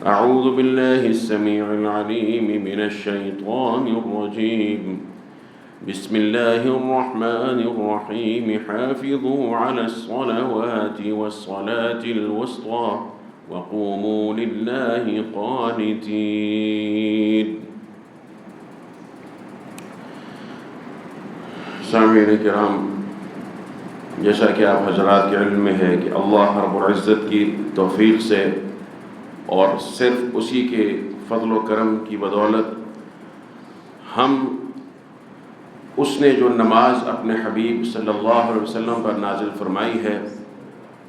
أعوذ بالله السميع العليم من الشيطان الرجيم بسم الله الرحمن الرحيم حافظوا على الصلوات والصلاة الوسطى وقوموا لله قانتين۔ سامعین کرام، جیسا کہ آپ حضرات کے علم میں ہے کہ اللہ رب العزت کی توفیق سے اور صرف اسی کے فضل و کرم کی بدولت ہم اس نے جو نماز اپنے حبیب صلی اللہ علیہ وسلم پر نازل فرمائی ہے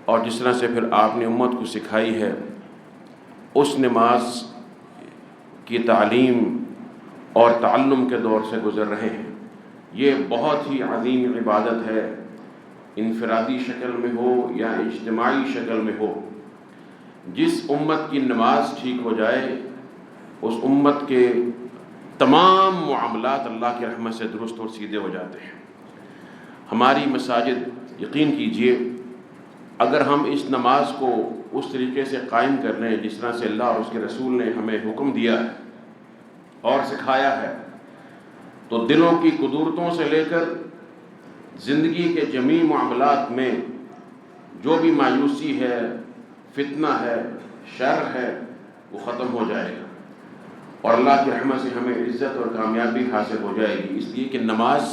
اور جس طرح سے پھر آپ نے امت کو سکھائی ہے، اس نماز کی تعلیم اور تعلم کے دور سے گزر رہے ہیں۔ یہ بہت ہی عظیم عبادت ہے، انفرادی شکل میں ہو یا اجتماعی شکل میں ہو۔ جس امت کی نماز ٹھیک ہو جائے اس امت کے تمام معاملات اللہ کی رحمت سے درست اور سیدھے ہو جاتے ہیں۔ ہماری مساجد، یقین کیجئے، اگر ہم اس نماز کو اس طریقے سے قائم کر لیں جس طرح سے اللہ اور اس کے رسول نے ہمیں حکم دیا ہے اور سکھایا ہے، تو دلوں کی قدورتوں سے لے کر زندگی کے جمیع معاملات میں جو بھی مایوسی ہے، فتنہ ہے، شر ہے، وہ ختم ہو جائے گا اور اللہ کی رحمت سے ہمیں عزت اور کامیابی حاصل ہو جائے گی، اس لیے کہ نماز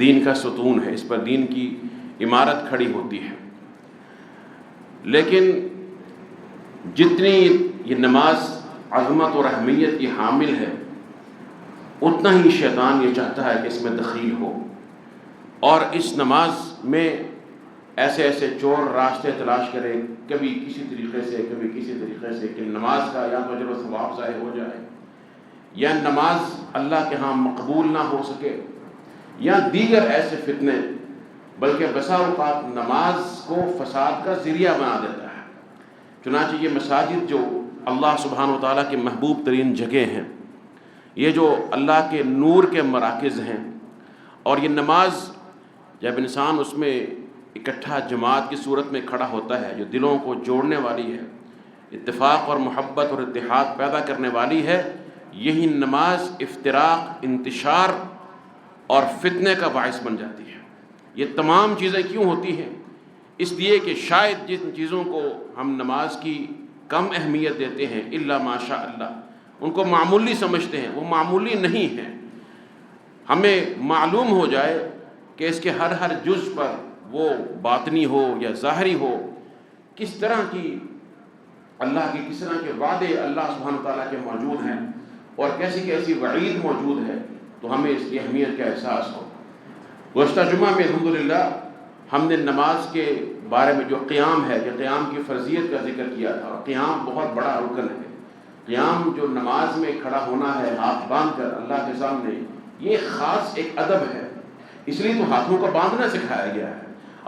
دین کا ستون ہے، اس پر دین کی عمارت کھڑی ہوتی ہے۔ لیکن جتنی یہ نماز عظمت اور اہمیت کی حامل ہے، اتنا ہی شیطان یہ چاہتا ہے کہ اس میں دخیل ہو اور اس نماز میں ایسے ایسے چور راستے تلاش کرے، کبھی کسی طریقے سے کبھی کسی طریقے سے، کہ نماز کا یا تو اجر و ثواب ضائع ہو جائے، یا نماز اللہ کے ہاں مقبول نہ ہو سکے، یا دیگر ایسے فتنے، بلکہ بسا اوقات نماز کو فساد کا ذریعہ بنا دیتا ہے۔ چنانچہ یہ مساجد جو اللہ سبحانہ و تعالیٰ کے محبوب ترین جگہ ہیں، یہ جو اللہ کے نور کے مراکز ہیں، اور یہ نماز جب انسان اس میں اکٹھا جماعت کی صورت میں کھڑا ہوتا ہے، جو دلوں کو جوڑنے والی ہے، اتفاق اور محبت اور اتحاد پیدا کرنے والی ہے، یہی نماز افتراق، انتشار اور فتنے کا باعث بن جاتی ہے۔ یہ تمام چیزیں کیوں ہوتی ہیں؟ اس لیے کہ شاید جن چیزوں کو ہم نماز کی کم اہمیت دیتے ہیں، الا ماشاء اللہ، ان کو معمولی سمجھتے ہیں، وہ معمولی نہیں ہیں۔ ہمیں معلوم ہو جائے کہ اس کے ہر جز پر، وہ باطنی ہو یا ظاہری ہو، کس طرح کی اللہ کی کس طرح کے وعدے اللہ سبحانہ وتعالیٰ کے موجود ہیں اور کیسی کیسی وعید موجود ہے، تو ہمیں اس کی اہمیت کا احساس ہو۔ گزشتہ جمعہ میں الحمدللہ ہم نے نماز کے بارے میں جو قیام ہے، کہ قیام کی فرضیت کا ذکر کیا تھا، اور قیام بہت بڑا رکن ہے۔ قیام جو نماز میں کھڑا ہونا ہے ہاتھ باندھ کر اللہ کے سامنے، یہ خاص ایک ادب ہے، اس لیے تو ہاتھوں کو باندھنا سکھایا گیا ہے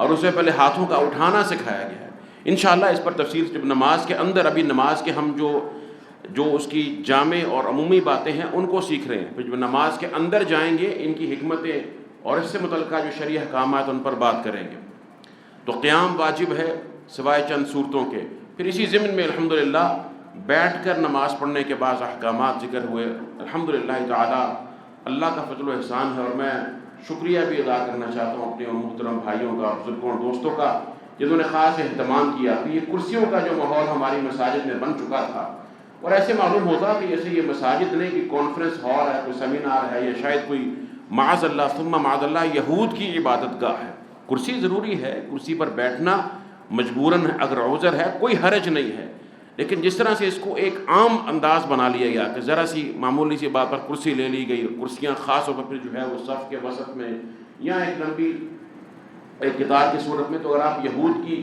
اور اس سے پہلے ہاتھوں کا اٹھانا سکھایا گیا ہے۔ انشاءاللہ اس پر تفصیل جب نماز کے اندر، ابھی نماز کے ہم جو اس کی جامع اور عمومی باتیں ہیں ان کو سیکھ رہے ہیں، پھر جب نماز کے اندر جائیں گے ان کی حکمتیں اور اس سے متعلقہ جو شرعی احکامات ان پر بات کریں گے۔ تو قیام واجب ہے سوائے چند صورتوں کے۔ پھر اسی ضمن میں الحمدللہ بیٹھ کر نماز پڑھنے کے بعض احکامات ذکر ہوئے۔ الحمدللہ تعالی اللہ کا فضل و احسان ہے، اور میں شکریہ بھی ادا کرنا چاہتا ہوں اپنے محترم بھائیوں کا، بزرگوں اور دوستوں کا، جنہوں نے خاص اہتمام کیا کہ یہ کرسیوں کا جو ماحول ہماری مساجد میں بن چکا تھا، اور ایسے معلوم ہوتا کہ جیسے یہ مساجد نہیں کہ کانفرنس ہال ہے، کوئی سیمینار ہے، یا شاید کوئی معاذ اللہ ثم معاذ اللہ یہود کی عبادت گاہ ہے۔ کرسی ضروری ہے، کرسی پر بیٹھنا مجبوراً ہے، اگر عذر ہے کوئی حرج نہیں ہے، لیکن جس طرح سے اس کو ایک عام انداز بنا لیا گیا کہ ذرا سی معمولی سی بات پر کرسی لے لی گئی، کرسیاں خاص طور پر پھر جو ہے وہ صف کے وسط میں یا ایک لمبی ایک قطار کی صورت میں، تو اگر آپ یہود کی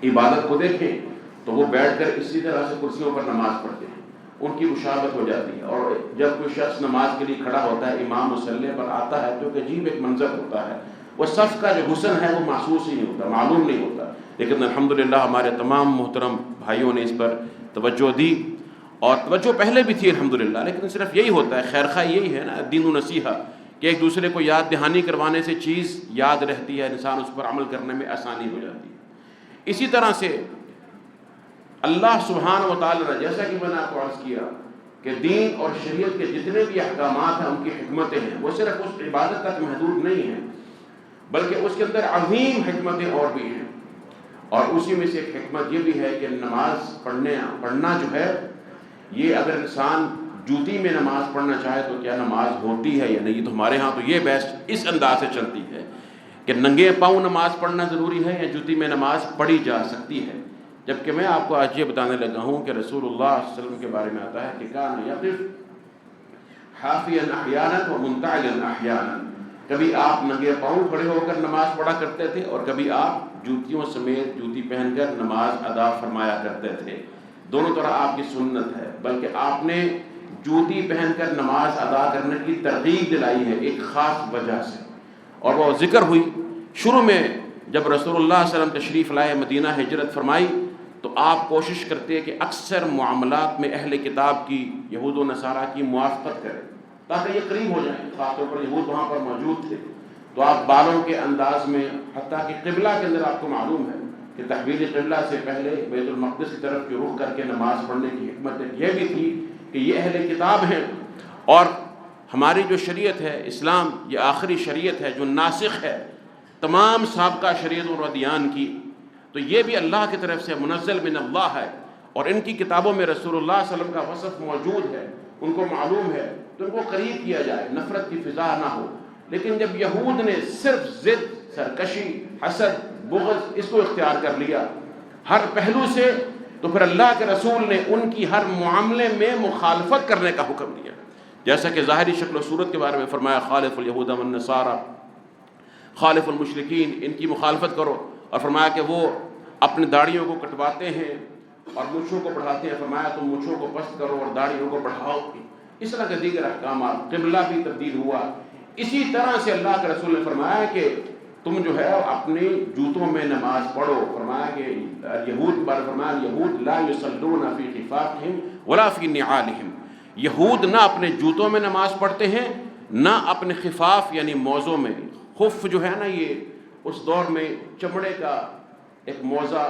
عبادت کو دیکھیں تو وہ بیٹھ کر اسی طرح سے کرسیوں پر نماز پڑھتے ہیں، ان کی مشابہت ہو جاتی ہے۔ اور جب کوئی شخص نماز کے لیے کھڑا ہوتا ہے، امام مصلی پر آتا ہے، تو ایک عجیب ایک منظر ہوتا ہے، وہ صف کا جو حسن ہے وہ محسوس ہی نہیں ہوتا، معلوم نہیں ہوتا۔ لیکن الحمدللہ ہمارے تمام محترم بھائیوں نے اس پر توجہ دی، اور توجہ پہلے بھی تھی الحمدللہ، لیکن صرف یہی ہوتا ہے، خیر خواہ یہی ہے نا، دین و نصیحہ، کہ ایک دوسرے کو یاد دہانی کروانے سے چیز یاد رہتی ہے، انسان اس پر عمل کرنے میں آسانی ہو جاتی ہے۔ اسی طرح سے اللہ سبحانہ و تعالیٰ نے، جیسا کہ میں نے آپ کو عرض کیا کہ دین اور شریعت کے جتنے بھی احکامات ہیں، ان کی حکمتیں ہیں، وہ صرف اس عبادت تک محدود نہیں ہیں، بلکہ اس کے اندر عظیم حکمتیں اور بھی ہیں۔ اور اسی میں سے ایک حکمت یہ بھی ہے کہ نماز پڑھنا جو ہے، یہ اگر انسان جوتی میں نماز پڑھنا چاہے تو کیا نماز ہوتی ہے یا نہیں؟ تو ہمارے ہاں تو یہ بحث اس انداز سے چلتی ہے کہ ننگے پاؤں نماز پڑھنا ضروری ہے یا جوتی میں نماز پڑھی جا سکتی ہے، جبکہ میں آپ کو آج یہ بتانے لگا ہوں کہ رسول اللہ صلی اللہ علیہ وسلم کے بارے میں آتا ہے کہ کان یقف حافیا احیانا و منتعلا احیانا، کبھی آپ ننگے پاؤں کھڑے ہو کر نماز پڑھا کرتے تھے اور کبھی آپ جوتیوں سمیت جوتی پہن کر نماز ادا فرمایا کرتے تھے۔ دونوں طرح آپ کی سنت ہے، بلکہ آپ نے جوتی پہن کر نماز ادا کرنے کی ترغیب دلائی ہے ایک خاص وجہ سے، اور وہ ذکر ہوئی شروع میں جب رسول اللہ صلی اللہ علیہ وسلم تشریف لائے، مدینہ ہجرت فرمائی، تو آپ کوشش کرتے کہ اکثر معاملات میں اہل کتاب کی، یہود و نصارہ کی موافقت کریں تاکہ یہ قریب ہو جائیں، خاص طور پر یہود وہاں پر موجود تھے، تو آپ بالوں کے انداز میں، حتیٰ کہ قبلہ کے اندر آپ کو معلوم ہے کہ تحویل قبلہ سے پہلے بیت المقدس کی طرف جو رخ کر کے نماز پڑھنے کی حکمت یہ بھی تھی کہ یہ اہل کتاب ہیں، اور ہماری جو شریعت ہے اسلام، یہ آخری شریعت ہے جو ناسخ ہے تمام سابقہ شریعتوں اور ادیان کی، تو یہ بھی اللہ کی طرف سے منزل من اللہ ہے، اور ان کی کتابوں میں رسول اللہ صلی اللہ علیہ وسلم کا وصف موجود ہے، ان کو معلوم ہے، تو ان کو قریب کیا جائے، نفرت کی فضا نہ ہو۔ لیکن جب یہود نے صرف ضد، سرکشی، حسد، بغض اس کو اختیار کر لیا ہر پہلو سے، تو پھر اللہ کے رسول نے ان کی ہر معاملے میں مخالفت کرنے کا حکم دیا، جیسا کہ ظاہری شکل و صورت کے بارے میں فرمایا خالف الیہود والنصارى، خالف المشرکین، ان کی مخالفت کرو، اور فرمایا کہ وہ اپنی داڑھیوں کو کٹواتے ہیں اور مونچھوں کو بڑھاتے ہیں، فرمایا تم مونچھوں کو پست کرو اور داڑھیوں کو بڑھاؤ، اس طرح کے دیگر احکامات، قبلہ بھی تبدیل ہوا۔ اسی طرح سے اللہ کے رسول نے فرمایا کہ تم جو ہے اپنے جوتوں میں نماز پڑھو، فرمایا کہ یہود کے بارے میں فرمایا یہود لا یصلون فی خفافہم ولا فی نعالہم، یہود نہ اپنے جوتوں میں نماز پڑھتے ہیں نہ اپنے خفاف یعنی موزوں میں۔ خف جو ہے نا، یہ اس دور میں چمڑے کا ایک موزہ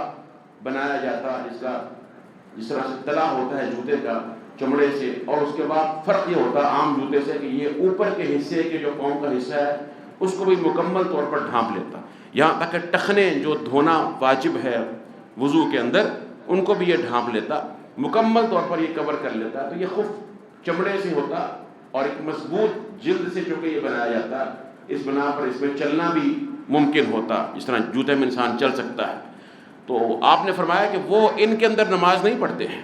بنایا جاتا جس طرح سے تلا ہوتا ہے جوتے کا چمڑے سے، اور اس کے بعد فرق یہ ہوتا عام جوتے سے کہ یہ اوپر کے حصے کے جو پاؤں کا حصہ ہے اس کو بھی مکمل طور پر ڈھانپ لیتا، یہاں تک کہ ٹخنے جو دھونا واجب ہے وضو کے اندر ان کو بھی یہ ڈھانپ لیتا، مکمل طور پر یہ کور کر لیتا۔ تو یہ خف چمڑے سے ہوتا اور ایک مضبوط جلد سے چونکہ یہ بنایا جاتا، اس بنا پر اس میں چلنا بھی ممکن ہوتا، جس طرح جوتے میں انسان چل سکتا ہے۔ تو آپ نے فرمایا کہ وہ ان کے اندر نماز نہیں پڑھتے ہیں،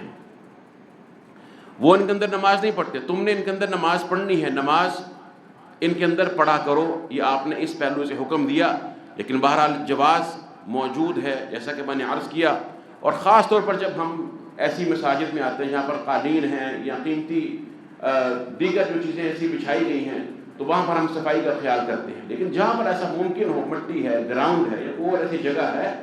وہ ان کے اندر نماز نہیں پڑھتے، تم نے ان کے اندر نماز پڑھنی ہے، نماز ان کے اندر پڑھا کرو، یہ آپ نے اس پہلو سے حکم دیا۔ لیکن بہرحال جواز موجود ہے جیسا کہ میں نے عرض کیا، اور خاص طور پر جب ہم ایسی مساجد میں آتے ہیں جہاں پر قالین ہیں یا قیمتی دیگر جو چیزیں ایسی بچھائی گئی ہیں، تو وہاں پر ہم صفائی کا خیال کرتے ہیں، لیکن جہاں پر ایسا ممکن ہو، مٹی ہے، گراؤنڈ ہے یا کوئی ایسی جگہ ہے،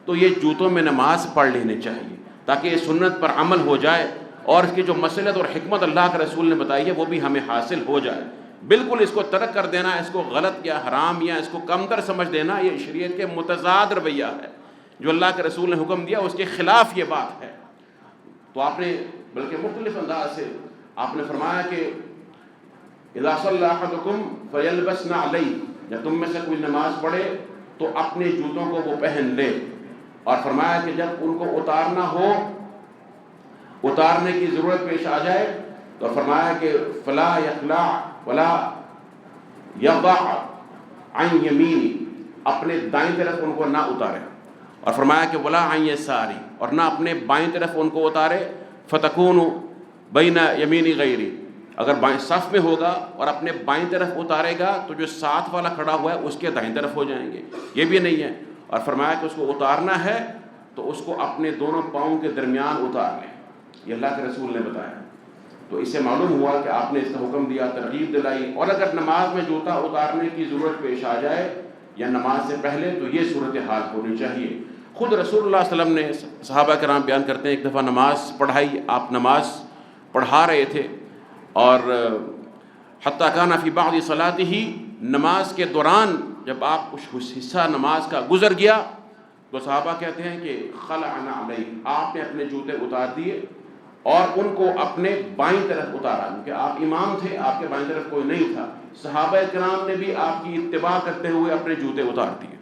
تو یہ جوتوں میں نماز پڑھ لینے چاہیے تاکہ یہ سنت پر عمل ہو جائے اور اس کی جو مصلحت اور حکمت اللہ کے رسول نے بتائی ہے وہ بھی ہمیں حاصل ہو جائے۔ بالکل اس کو ترک کر دینا، اس کو غلط یا حرام یا اس کو کمتر سمجھ دینا، یہ شریعت کے متضاد رویہ ہے، جو اللہ کے رسول نے حکم دیا اس کے خلاف یہ بات ہے۔ تو آپ نے بلکہ مختلف انداز سے آپ نے فرمایا کہ اذا صلی احدکم فیلبس نعلیہ، جب تم میں سے کوئی نماز پڑھے تو اپنے جوتوں کو وہ پہن لے، اور فرمایا کہ جب ان کو اتارنا ہو، اتارنے کی ضرورت پیش آ جائے تو فرمایا کہ فلا یخلع ولا یضع عن یمینی، اپنے دائیں طرف ان کو نہ اتارے، اور فرمایا کہ ولا عن یساری، اور نہ اپنے بائیں طرف ان کو اتارے، فتکون بین یمینی غیری، اگر بائیں صف میں ہوگا اور اپنے بائیں طرف اتارے گا تو جو ساتھ والا کھڑا ہوا ہے اس کے دائیں طرف ہو جائیں گے، یہ بھی نہیں ہے۔ اور فرمایا کہ اس کو اتارنا ہے تو اس کو اپنے دونوں پاؤں کے درمیان اتار لیں، یہ اللہ کے رسول نے بتایا۔ تو اس سے معلوم ہوا کہ آپ نے اس کا حکم دیا، ترغیب دلائی، اور اگر نماز میں جوتا اتارنے کی ضرورت پیش آ جائے یا نماز سے پہلے تو یہ صورتحال ہونی چاہیے۔ خود رسول اللہ صلی اللہ علیہ وسلم نے، صحابہ کرام بیان کرتے ہیں، ایک دفعہ نماز پڑھائی، آپ نماز پڑھا رہے تھے، اور حتیٰ کان فی بعض صلاتہ، نماز کے دوران جب آپ کچھ حصہ نماز کا گزر گیا تو صحابہ کہتے ہیں کہ خلعنا علیہ، آپ نے اپنے جوتے اتار دیے اور ان کو اپنے بائیں طرف اتارا، کیونکہ آپ امام تھے، آپ کے بائیں طرف کوئی نہیں تھا۔ صحابہ کرام نے بھی آپ کی اتباع کرتے ہوئے اپنے جوتے اتار دیے،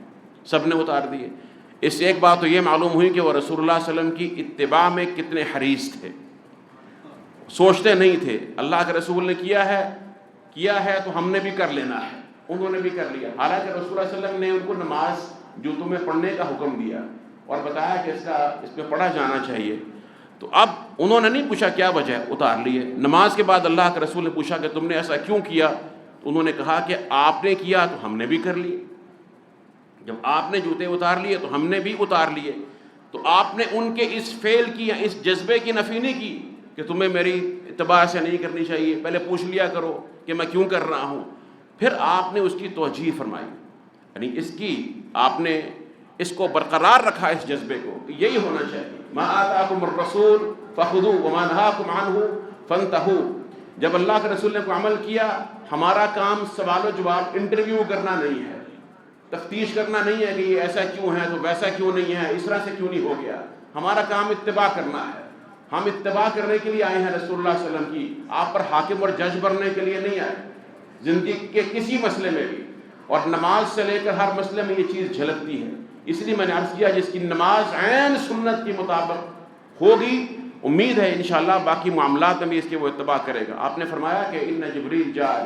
سب نے اتار دیے۔ اس سے ایک بات تو یہ معلوم ہوئی کہ وہ رسول اللہ صلی اللہ علیہ وسلم کی اتباع میں کتنے حریص تھے، سوچتے نہیں تھے اللہ کے رسول نے کیا ہے تو ہم نے بھی کر لینا ہے، انہوں نے بھی کر لیا۔ حالانکہ رسول اللہ صلی اللہ علیہ وسلم نے ان کو نماز جوتوں میں پڑھنے کا حکم دیا اور بتایا کہ اس میں پڑھا جانا چاہیے، تو اب انہوں نے نہیں پوچھا کیا وجہ، اتار لیے۔ نماز کے بعد اللہ کے رسول نے پوچھا کہ تم نے ایسا کیوں کیا، تو انہوں نے کہا کہ آپ نے کیا تو ہم نے بھی کر لیے، جب آپ نے جوتے اتار لیے تو ہم نے بھی اتار لیے۔ تو آپ نے ان کے اس فعل کی یا اس جذبے کی نفی نہیں کی کہ تمہیں میری اتباع سے نہیں کرنی چاہیے، پہلے پوچھ لیا کرو کہ میں کیوں کر رہا ہوں۔ پھر آپ نے اس کی توجیہ فرمائی، یعنی آپ نے اس کو برقرار رکھا، اس جذبے کو، یہی ہونا چاہیے۔ ما آتاکم الرسول فخذوہ وما نہاکم عنہ فانتہوا۔ جب اللہ کے رسول نے کوئی عمل کیا، ہمارا کام سوال و جواب انٹرویو کرنا نہیں ہے، تفتیش کرنا نہیں ہے کہ یہ ایسا کیوں ہے تو ویسا کیوں نہیں ہے، اس طرح سے کیوں نہیں ہو گیا۔ ہمارا کام اتباع کرنا ہے، ہم اتباع کرنے کے لیے آئے ہیں رسول اللہ صلی اللہ علیہ وسلم کی، آپ پر حاکم اور جج بننے کے لیے نہیں آئے، زندگی کے کسی مسئلے میں بھی، اور نماز سے لے کر ہر مسئلے میں یہ چیز جھلکتی ہے۔ اس لیے میں نے عرض کیا جس کی نماز عین سنت کے مطابق ہوگی، امید ہے انشاءاللہ باقی معاملات میں بھی اس کی وہ اتباع کرے گا۔ آپ نے فرمایا کہ ان جبریل جاء،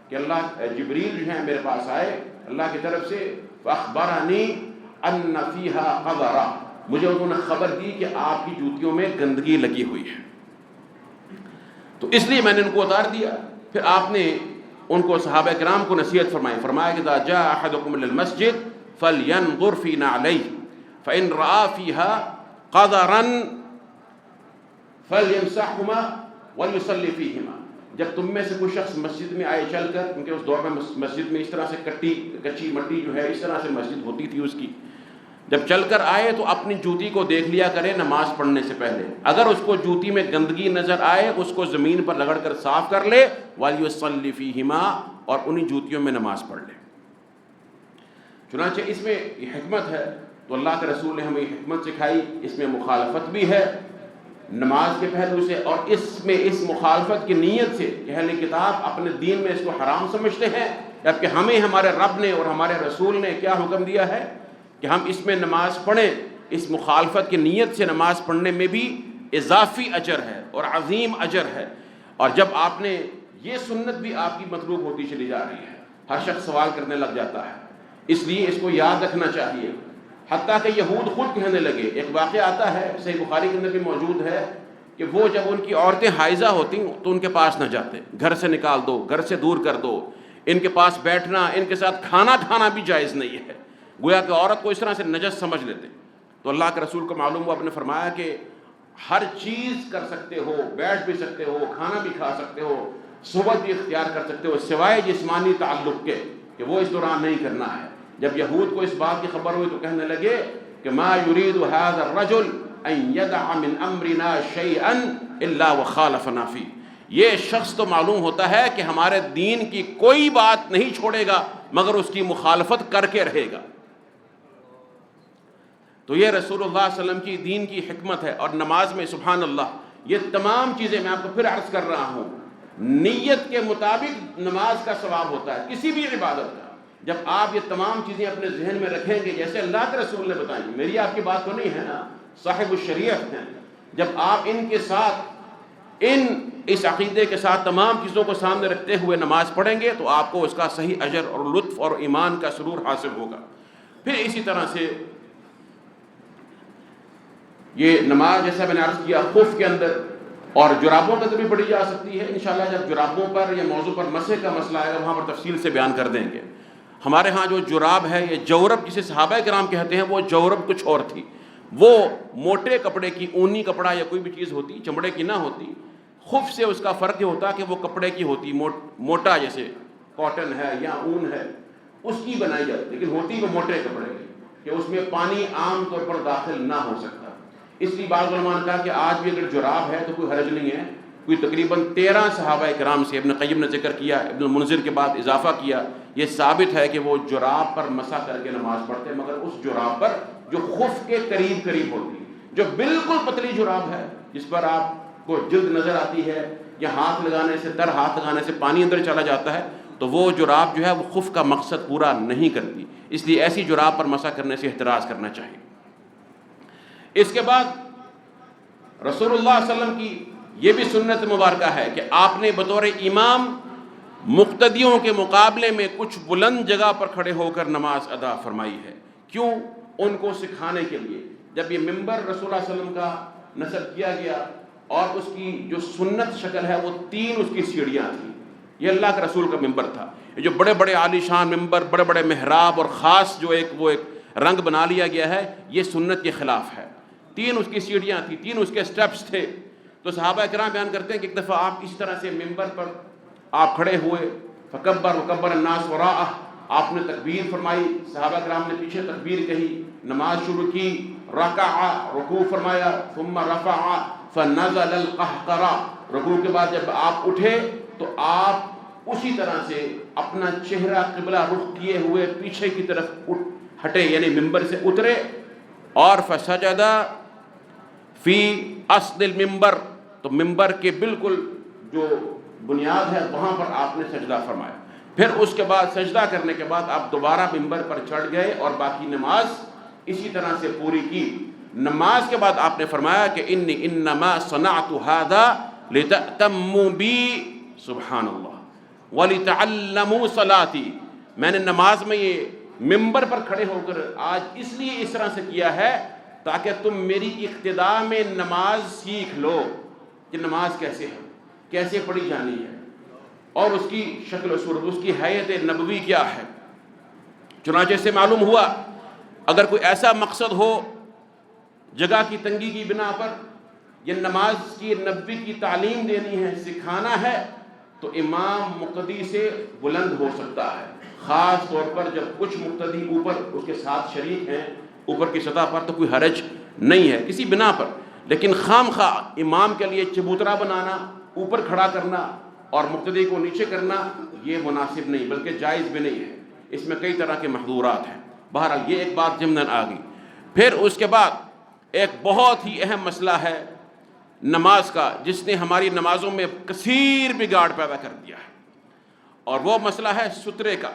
کہ اللہ جبریل جو ہیں میرے پاس آئے اللہ کی طرف سے، فاخبرنی ان فیہا قذرا، مجھے انہوں نے خبر دی کہ آپ کی جوتیوں میں گندگی لگی ہوئی ہے، تو اس لیے میں نے ان کو اتار دیا۔ پھر آپ نے ان کو صحابہ کرام کو نصیحت فرمایا کہ اذا جاء احدکم الى المسجد فلینظر فی نعلیہ فان رأى فیہا قذرا فلیمسحہما ولیصلی فیہما۔ جب تم میں سے کوئی شخص مسجد میں آئے چل کر، کیونکہ اس دور میں مسجد میں اس طرح سے کچی مٹی جو ہے اس طرح سے مسجد ہوتی تھی اس کی، جب چل کر آئے تو اپنی جوتی کو دیکھ لیا کرے نماز پڑھنے سے پہلے، اگر اس کو جوتی میں گندگی نظر آئے اس کو زمین پر رگڑ کر صاف کر لے، وَلْيُصَلِّ فِيهِمَا، اور انہی جوتیوں میں نماز پڑھ لے۔ چنانچہ اس میں یہ حکمت ہے، تو اللہ کے رسول نے ہمیں یہ حکمت سکھائی، اس میں مخالفت بھی ہے نماز کے پہلو سے، اور اس میں اس مخالفت کی نیت سے کہ اہل کتاب اپنے دین میں اس کو حرام سمجھتے ہیں، جبکہ ہمیں ہمارے رب نے اور ہمارے رسول نے کیا حکم دیا ہے کہ ہم اس میں نماز پڑھیں۔ اس مخالفت کی نیت سے نماز پڑھنے میں بھی اضافی اجر ہے اور عظیم اجر ہے، اور جب آپ نے یہ سنت بھی آپ کی مطلوب ہوتی چلی جا رہی ہے، ہر شخص سوال کرنے لگ جاتا ہے، اس لیے اس کو یاد رکھنا چاہیے۔ حتیٰ کہ یہود خود کہنے لگے، ایک واقعہ آتا ہے صحیح بخاری کے اندر بھی موجود ہے کہ وہ جب ان کی عورتیں حائضہ ہوتی تو ان کے پاس نہ جاتے، گھر سے نکال دو، گھر سے دور کر دو، ان کے پاس بیٹھنا، ان کے ساتھ کھانا کھانا بھی جائز نہیں ہے، گویا کہ عورت کو اس طرح سے نجس سمجھ لیتے۔ تو اللہ کے رسول کو معلوم ہوا، آپ نے فرمایا کہ ہر چیز کر سکتے ہو، بیٹھ بھی سکتے ہو، کھانا بھی کھا سکتے ہو، صحبت بھی اختیار کر سکتے ہو، سوائے جسمانی تعلق کے کہ وہ اس دوران نہیں کرنا ہے۔ جب یہود کو اس بات کی خبر ہوئی تو کہنے لگے کہ ما یرید هذا الرجل ان يدع من امرنا شيئا الا وخالفنا فيه، یہ شخص تو معلوم ہوتا ہے کہ ہمارے دین کی کوئی بات نہیں چھوڑے گا مگر اس کی مخالفت کر کے رہے گا۔ تو یہ رسول اللہ صلی اللہ علیہ وسلم کی دین کی حکمت ہے۔ اور نماز میں سبحان اللہ یہ تمام چیزیں میں آپ کو پھر عرض کر رہا ہوں، نیت کے مطابق نماز کا ثواب ہوتا ہے کسی بھی عبادت کا۔ جب آپ یہ تمام چیزیں اپنے ذہن میں رکھیں گے جیسے اللہ کے رسول نے بتائیں، میری آپ کی بات تو نہیں ہے نا، صاحب الشریعت ہیں، جب آپ ان کے ساتھ اس عقیدے کے ساتھ تمام چیزوں کو سامنے رکھتے ہوئے نماز پڑھیں گے تو آپ کو اس کا صحیح اجر اور لطف اور ایمان کا سرور حاصل ہوگا۔ پھر اسی طرح سے یہ نماز جیسا میں نے عرض کیا خف کے اندر اور جرابوں کے اندر بھی پڑھی جا سکتی ہے۔ انشاءاللہ جب جرابوں پر یا موضوع پر مسح کا مسئلہ آئے گا وہاں پر تفصیل سے بیان کر دیں گے۔ ہمارے ہاں جو جراب ہے یہ جورب جسے صحابہ کرام کہتے ہیں، وہ جورب کچھ اور تھی، وہ موٹے کپڑے کی، اونی کپڑا یا کوئی بھی چیز ہوتی، چمڑے کی نہ ہوتی۔ خف سے اس کا فرق یہ ہوتا کہ وہ کپڑے کی ہوتی، موٹا جیسے کاٹن ہے یا اون ہے اس کی بنائی جاتی، لیکن ہوتی وہ موٹے کپڑے کی کہ اس میں پانی عام طور پر داخل نہ ہو سکتا۔ اس لیے بعض علماء نے کہا کہ آج بھی اگر جراب ہے تو کوئی حرج نہیں ہے۔ کوئی تقریباً 13 صحابہ کرام سے ابن قیم نے ذکر کیا، ابن المنذر کے بعد اضافہ کیا، یہ ثابت ہے کہ وہ جراب پر مسح کر کے نماز پڑھتے، مگر اس جراب پر جو خف کے قریب قریب ہوتی ہے. جو بالکل پتلی جراب ہے جس پر آپ کو جلد نظر آتی ہے یا ہاتھ لگانے سے ہاتھ لگانے سے پانی اندر چلا جاتا ہے, تو وہ جراب جو ہے وہ خف کا مقصد پورا نہیں کرتی, اس لیے ایسی جراب پر مسح کرنے سے احتراز کرنا چاہیے. اس کے بعد رسول اللہ صلی اللہ علیہ وسلم کی یہ بھی سنت مبارکہ ہے کہ آپ نے بطور امام مقتدیوں کے مقابلے میں کچھ بلند جگہ پر کھڑے ہو کر نماز ادا فرمائی ہے. کیوں؟ ان کو سکھانے کے لیے. جب یہ ممبر رسول اللہ صلی اللہ علیہ وسلم کا نصب کیا گیا اور اس کی جو سنت شکل ہے وہ 3 اس کی سیڑھیاں تھیں. یہ اللہ کے رسول کا ممبر تھا. یہ جو بڑے بڑے عالی شان ممبر, بڑے بڑے محراب اور خاص جو ایک رنگ بنا لیا گیا ہے, یہ سنت کے خلاف ہے. 3 اس کی سیڑھیاں تھیں, 3 اس کے سٹیپس تھے. تو صحابہ کرام بیان کرتے ہیں کہ ایک دفعہ آپ اس طرح سے ممبر پر آپ کھڑے ہوئے, فکبر وکبر الناس وراءہ, آپ نے تکبیر فرمائی, صحابہ کرام نے پیچھے تکبیر کہی, نماز شروع کی, رکع رکوع فرمایا, ثم رفع فنزل القہقرہ, رکوع کے بعد جب آپ اٹھے تو آپ اسی طرح سے اپنا چہرہ قبلہ رخ کیے ہوئے پیچھے کی طرف ہٹے, یعنی ممبر سے اترے, اور فسجد فی اصل الممبر, تو ممبر کے بالکل جو بنیاد ہے وہاں پر آپ نے سجدہ فرمایا. پھر اس کے بعد سجدہ کرنے کے بعد آپ دوبارہ ممبر پر چڑھ گئے اور باقی نماز اسی طرح سے پوری کی. نماز کے بعد آپ نے فرمایا کہ انی انما صنعت ھذا لتأتموا بی سبحان اللہ ولتعلموا صلاتی, میں نے نماز میں یہ ممبر پر کھڑے ہو کر آج اس لیے اس طرح سے کیا ہے تاکہ تم میری اقتداء میں نماز سیکھ لو کہ نماز کیسے ہے, کیسے پڑھی جانی ہے, اور اس کی شکل و صورت, اس کی حیت نبوی کیا ہے. چنانچہ سے معلوم ہوا اگر کوئی ایسا مقصد ہو جگہ کی تنگی کی بنا پر یہ نماز کی نبوی کی تعلیم دینی ہے, سکھانا ہے, تو امام مقتدی سے بلند ہو سکتا ہے, خاص طور پر جب کچھ مقتدی اوپر اس کے ساتھ شریک ہیں اوپر کی سطح پر, تو کوئی حرج نہیں ہے کسی بنا پر. لیکن خام خواہ امام کے لیے چبوترا بنانا, اوپر کھڑا کرنا اور مقتدی کو نیچے کرنا, یہ مناسب نہیں بلکہ جائز بھی نہیں ہے. اس میں کئی طرح کے محظورات ہیں. بہرحال یہ ایک بات ضمناً آ گئی. پھر اس کے بعد ایک بہت ہی اہم مسئلہ ہے نماز کا, جس نے ہماری نمازوں میں کثیر بگاڑ پیدا کر دیا ہے, اور وہ مسئلہ ہے سترے کا.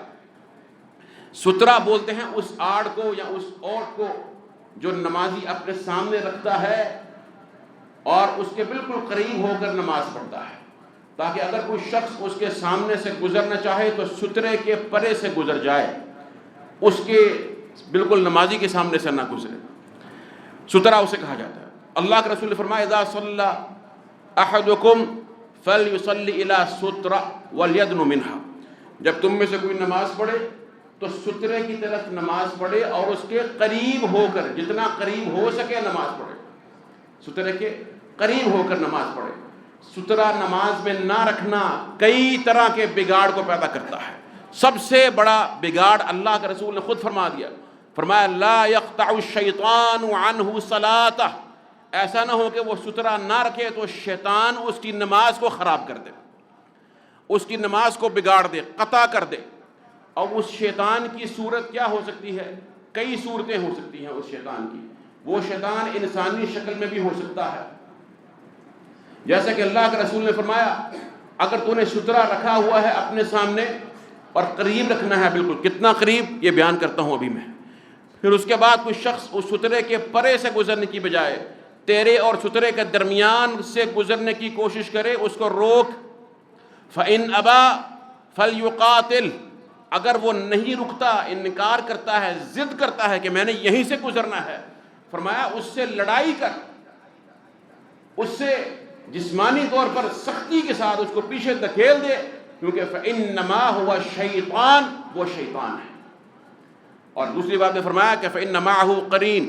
سترہ بولتے ہیں اس آڑ کو یا اس عورت کو جو نمازی اپنے سامنے رکھتا ہے اور اس کے بالکل قریب ہو کر نماز پڑھتا ہے, تاکہ اگر کوئی شخص اس کے سامنے سے گزرنا چاہے تو سترے کے پرے سے گزر جائے, اس کے بالکل نمازی کے سامنے سے نہ گزرے. سترہ اسے کہا جاتا ہے. اللہ کے رسول نے فرمایا اذا صلی احدکم فلیصلی الی سترہ ولیدن منہا, جب تم میں سے کوئی نماز پڑھے تو سترے کی طرف نماز پڑھے اور اس کے قریب ہو کر, جتنا قریب ہو سکے نماز پڑھے, سترے کے قریب ہو کر نماز پڑھے. سترہ نماز میں نہ رکھنا کئی طرح کے بگاڑ کو پیدا کرتا ہے. سب سے بڑا بگاڑ اللہ کے رسول نے خود فرما دیا, فرمایا لا یقطع الشیطان عنہ صلاتہ, ایسا نہ ہو کہ وہ سترہ نہ رکھے تو شیطان اس کی نماز کو خراب کر دے, اس کی نماز کو بگاڑ دے, قطع کر دے. اور اس شیطان کی صورت کیا ہو سکتی ہے؟ کئی صورتیں ہو سکتی ہیں اس شیطان کی. وہ شیطان انسانی شکل میں بھی ہو سکتا ہے, جیسا کہ اللہ کے رسول نے فرمایا اگر تو نے سترہ رکھا ہوا ہے اپنے سامنے اور قریب رکھنا ہے, بالکل کتنا قریب یہ بیان کرتا ہوں ابھی میں. پھر اس کے بعد کوئی شخص اس سترے کے پرے سے گزرنے کی بجائے تیرے اور سترے کے درمیان سے گزرنے کی کوشش کرے, اس کو روک. فَإِنْ أَبَى فَلْيُقَاتِلْ, اگر وہ نہیں رکتا, انکار کرتا ہے, ضد کرتا ہے کہ میں نے یہیں سے گزرنا ہے, فرمایا اس سے لڑائی کر, اس سے جسمانی طور پر سختی کے ساتھ اس کو پیچھے دھکیل دے, کیونکہ فَإِنَّمَا هُوَ الشَّيْطَانُ, وہ شیطان ہے. اور دوسری بات میں فرمایا کہ فَإِنَّ مَعَهُ قَرِينٌ,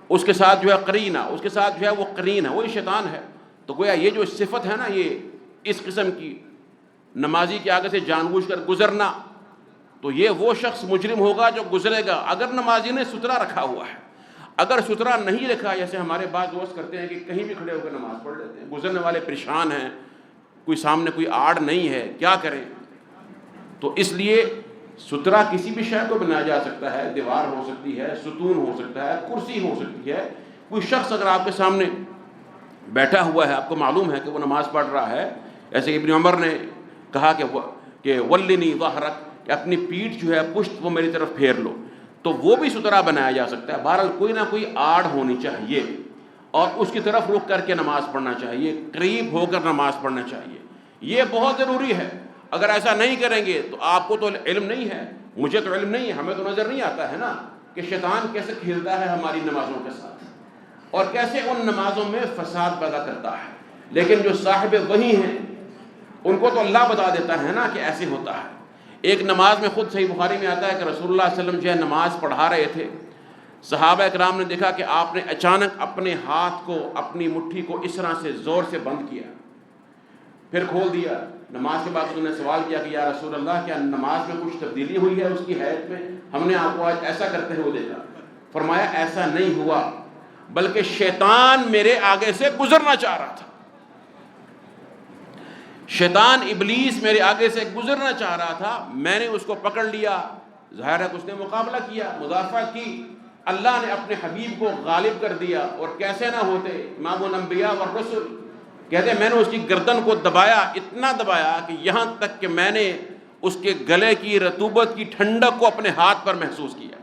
اس کے ساتھ جو ہے قرینہ, اس کے ساتھ جو ہے وہ قرین ہے, وہی شیطان ہے. تو گویا یہ جو صفت ہے نا, یہ اس قسم کی نمازی کے آگے سے جان بوجھ کر گزرنا, تو یہ وہ شخص مجرم ہوگا جو گزرے گا اگر نمازی نے سترہ رکھا ہوا ہے. اگر سترہ نہیں رکھا, جیسے ہمارے بعض دوست کرتے ہیں کہ کہیں بھی کھڑے ہو کر نماز پڑھ لیتے ہیں, گزرنے والے پریشان ہیں, کوئی سامنے کوئی آڑ نہیں ہے, کیا کریں. تو اس لیے سترا کسی بھی شے کو بنایا جا سکتا ہے، دیوار ہو سکتی ہے، ستون ہو سکتا ہے، کرسی ہو سکتی ہے. کوئی شخص اگر آپ کے سامنے بیٹھا ہوا ہے، آپ کو معلوم ہے کہ وہ نماز پڑھ رہا ہے، ایسے کہ ابن عمر نے کہا کہ ولنی ظہرک، کہ اپنی پیٹھ جو ہے، پشت وہ میری طرف پھیر لو، تو وہ بھی سترا بنایا جا سکتا ہے. بہرحال کوئی نہ کوئی آڑ ہونی چاہیے اور اس کی طرف رخ کر کے نماز پڑھنا چاہیے، قریب ہو کر نماز پڑھنا چاہیے. یہ بہت ضروری ہے. اگر ایسا نہیں کریں گے تو آپ کو تو علم نہیں ہے، مجھے تو علم نہیں ہے، ہمیں تو نظر نہیں آتا ہے نا کہ شیطان کیسے کھیلتا ہے ہماری نمازوں کے ساتھ اور کیسے ان نمازوں میں فساد پیدا کرتا ہے. لیکن جو صاحب وحی ہیں ان کو تو اللہ بتا دیتا ہے نا کہ ایسے ہوتا ہے. ایک نماز میں خود صحیح بخاری میں آتا ہے کہ رسول اللہ صلی اللہ علیہ وسلم جو ہے نماز پڑھا رہے تھے، صحابہ اکرام نے دیکھا کہ آپ نے اچانک اپنے ہاتھ کو، اپنی مٹھی کو اس طرح سے زور سے بند کیا، پھر کھول دیا. نماز کے بعد انہوں نے سوال کیا کہ یا رسول اللہ کیا نماز میں کچھ تبدیلی ہوئی ہے اس کی حیت میں؟ ہم نے آپ کو آج ایسا کرتے ہوئے دیکھا. فرمایا ایسا نہیں ہوا، بلکہ شیطان میرے آگے سے گزرنا چاہ رہا تھا. شیطان ابلیس میرے آگے سے گزرنا چاہ رہا تھا، میں نے اس کو پکڑ لیا. ظاہر ہے کہ اس نے مقابلہ کیا، مدافعت کی. اللہ نے اپنے حبیب کو غالب کر دیا. اور کیسے نہ ہوتے، امام الانبیاء والرسل کہتے ہیں میں نے اس کی گردن کو دبایا، اتنا دبایا کہ یہاں تک کہ میں نے اس کے گلے کی رطوبت کی ٹھنڈک کو اپنے ہاتھ پر محسوس کیا.